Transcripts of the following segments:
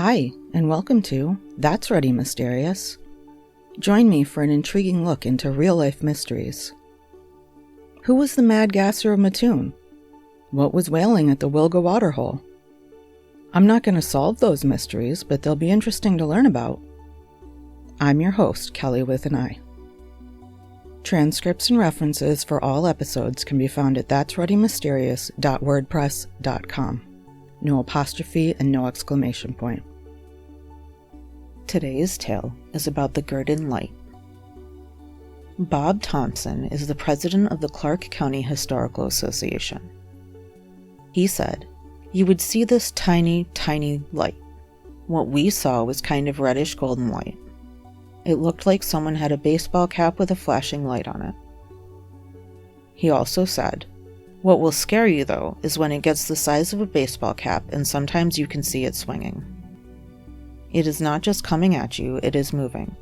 Hi, and welcome to That's Ready Mysterious. Join me for an intriguing look into real-life mysteries. Who was the mad gasser of Mattoon? What was whaling at the Wilga waterhole? I'm not going to solve those mysteries, but they'll be interesting to learn about. I'm your host, Kelly with an I. Transcripts and references for all episodes can be found at that'sreadymysterious.wordpress.com. No apostrophe and no exclamation point. Today's tale is about the Gurdon light. Bob Thompson is the president of the Clark County Historical Association. He said, "You would see this tiny, tiny light. What we saw was kind of reddish golden light. It looked like someone had a baseball cap with a flashing light on it." He also said, "What will scare you, though, is when it gets the size of a baseball cap and sometimes you can see it swinging. It is not just coming at you, it is moving.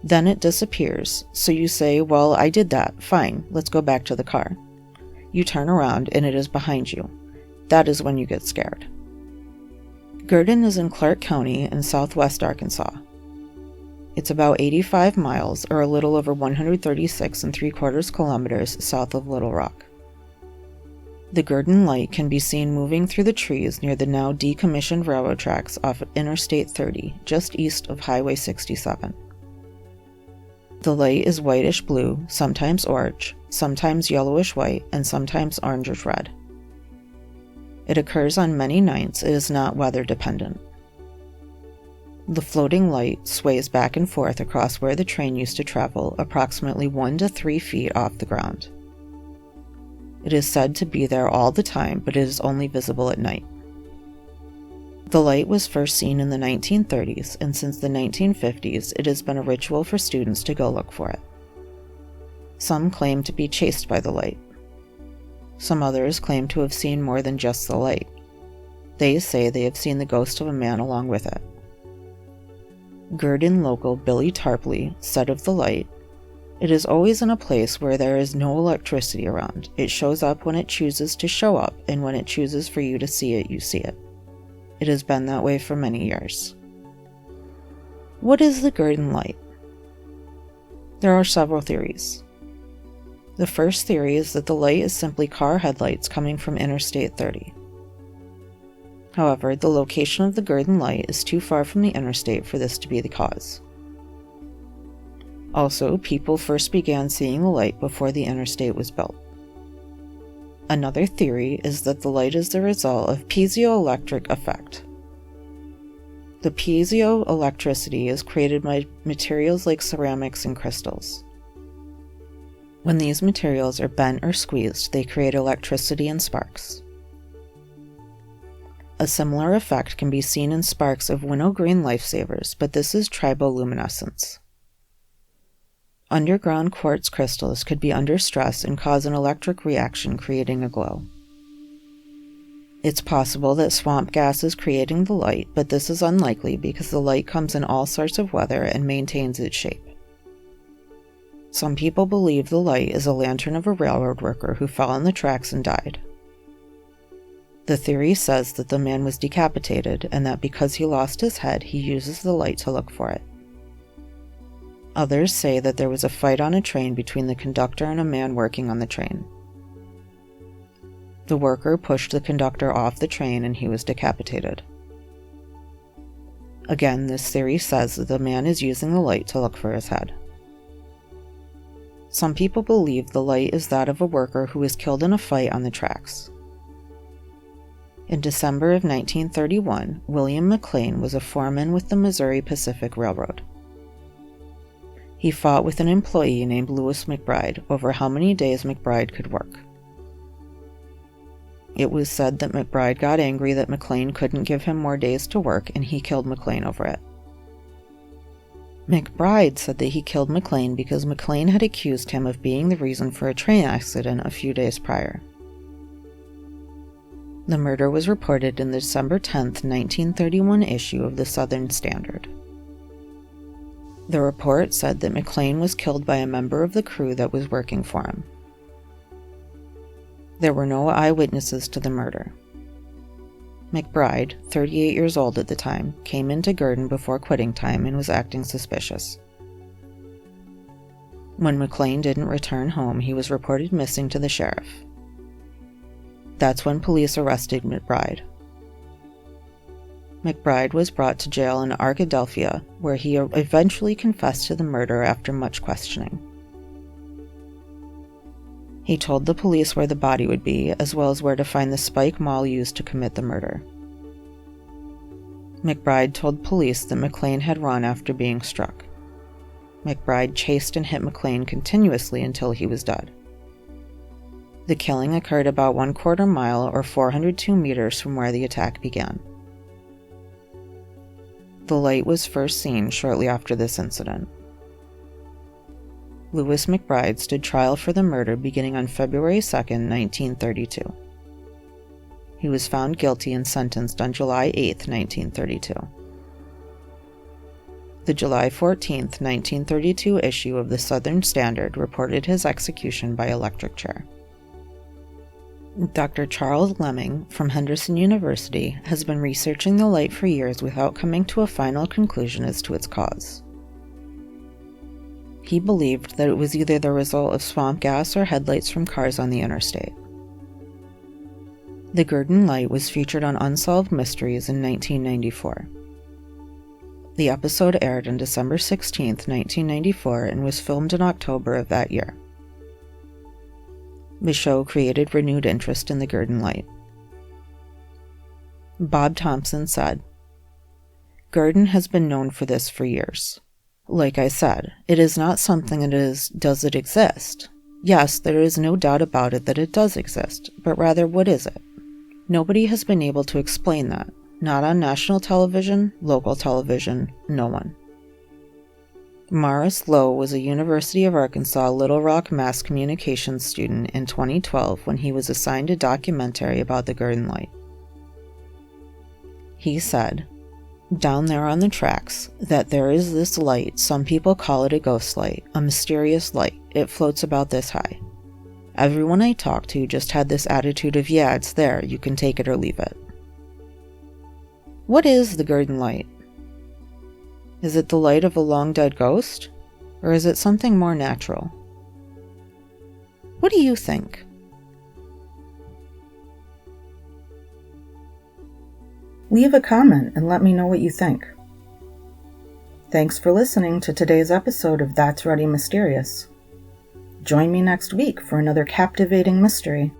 Then it disappears, so you say, well, I did that, fine, let's go back to the car. You turn around and it is behind you. That is when you get scared." Gurdon is in Clark County in southwest Arkansas. It's about 85 miles, or a little over 136 3/4 kilometers south of Little Rock. The Gurdon light can be seen moving through the trees near the now decommissioned railroad tracks off Interstate 30, just east of Highway 67. The light is whitish blue, sometimes orange, sometimes yellowish white, and sometimes orangish red. It occurs on many nights. It is not weather dependent. The floating light sways back and forth across where the train used to travel, approximately 1 to 3 feet off the ground. It is said to be there all the time, but it is only visible at night. The light was first seen in the 1930s, and since the 1950s, it has been a ritual for students to go look for it. Some claim to be chased by the light. Some others claim to have seen more than just the light. They say they have seen the ghost of a man along with it. Gurdon local Billy Tarpley said of the light, "It is always in a place where there is no electricity around. It shows up when it chooses to show up, and when it chooses for you to see it, you see it. It has been that way for many years." What is the Gurdon light? There are several theories. The first theory is that the light is simply car headlights coming from Interstate 30. However, the location of the Gurdon light is too far from the interstate for this to be the cause. Also, people first began seeing the light before the interstate was built. Another theory is that the light is the result of piezoelectric effect. The piezoelectricity is created by materials like ceramics and crystals. When these materials are bent or squeezed, they create electricity and sparks. A similar effect can be seen in sparks of winnow-green lifesavers, but this is triboluminescence. Underground quartz crystals could be under stress and cause an electric reaction, creating a glow. It's possible that swamp gas is creating the light, but this is unlikely because the light comes in all sorts of weather and maintains its shape. Some people believe the light is a lantern of a railroad worker who fell on the tracks and died. The theory says that the man was decapitated and that because he lost his head, he uses the light to look for it. Others say that there was a fight on a train between the conductor and a man working on the train. The worker pushed the conductor off the train and he was decapitated. Again, this theory says that the man is using the light to look for his head. Some people believe the light is that of a worker who was killed in a fight on the tracks. In December of 1931, William McLean was a foreman with the Missouri Pacific Railroad. He fought with an employee named Lewis McBride over how many days McBride could work. It was said that McBride got angry that McLean couldn't give him more days to work, and he killed McLean over it. McBride said that he killed McLean because McLean had accused him of being the reason for a train accident a few days prior. The murder was reported in the December 10, 1931 issue of the Southern Standard. The report said that McLean was killed by a member of the crew that was working for him. There were no eyewitnesses to the murder. McBride, 38 years old at the time, came into Gurdon before quitting time and was acting suspicious. When McLean didn't return home, he was reported missing to the sheriff. That's when police arrested McBride. McBride was brought to jail in Arkadelphia, where he eventually confessed to the murder after much questioning. He told the police where the body would be, as well as where to find the spike maul used to commit the murder. McBride told police that McLean had run after being struck. McBride chased and hit McLean continuously until he was dead. The killing occurred about 1/4 mile or 402 meters from where the attack began. The light was first seen shortly after this incident. Lewis McBride stood trial for the murder beginning on February 2, 1932. He was found guilty and sentenced on July 8, 1932. The July 14, 1932 issue of the Southern Standard reported his execution by electric chair. Dr. Charles Lemming from Henderson University has been researching the light for years without coming to a final conclusion as to its cause. He believed that it was either the result of swamp gas or headlights from cars on the interstate. The Gurdon light was featured on Unsolved Mysteries in 1994. The episode aired on December 16, 1994, and was filmed in October of that year. The show created renewed interest in the Gurdon light. Bob Thompson said, "Gurdon has been known for this for years. Like I said, it is not something that is, does it exist? Yes, there is no doubt about it that it does exist, but rather, what is it? Nobody has been able to explain that. Not on national television, local television, no one." Morris Lowe was a University of Arkansas Little Rock mass communications student in 2012 when he was assigned a documentary about the Gurdon light. He said, "Down there on the tracks, that there is this light, some people call it a ghost light, a mysterious light, it floats about this high. Everyone I talked to just had this attitude of, yeah, it's there, you can take it or leave it." What is the Gurdon light? Is it the light of a long-dead ghost? Or is it something more natural? What do you think? Leave a comment and let me know what you think. Thanks for listening to today's episode of That's Ready Mysterious. Join me next week for another captivating mystery.